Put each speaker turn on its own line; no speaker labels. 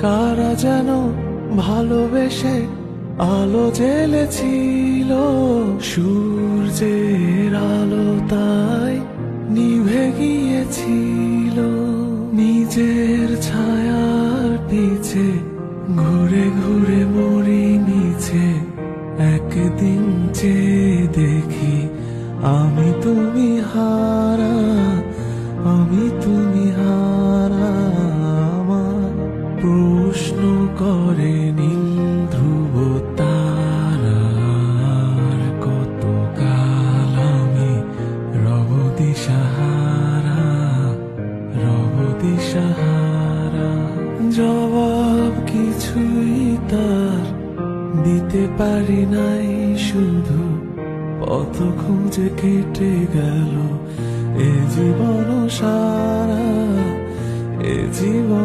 কারা যেন ভালোবেসে আলো জ্বেলেছিল, সূর্যের আলো তাই নিভে গিয়েছিল। নিজের ছায়ার পিছে ঘুরে ঘুরে মরি নিচে, একদিন চেয়ে দেখি আমি তুমি হারা, আমি তুমি হারা। আমার প্রশ্ন করে নীল ধ্রুব তারার, কতকাল আমি রব দিশাহারা, রব দিশাহারা। জবাব কিছুই তার দিতে পারি নাই, শুধু পথ খুঁজে কেটে গেল এ জীবন সারা, এ জীবন।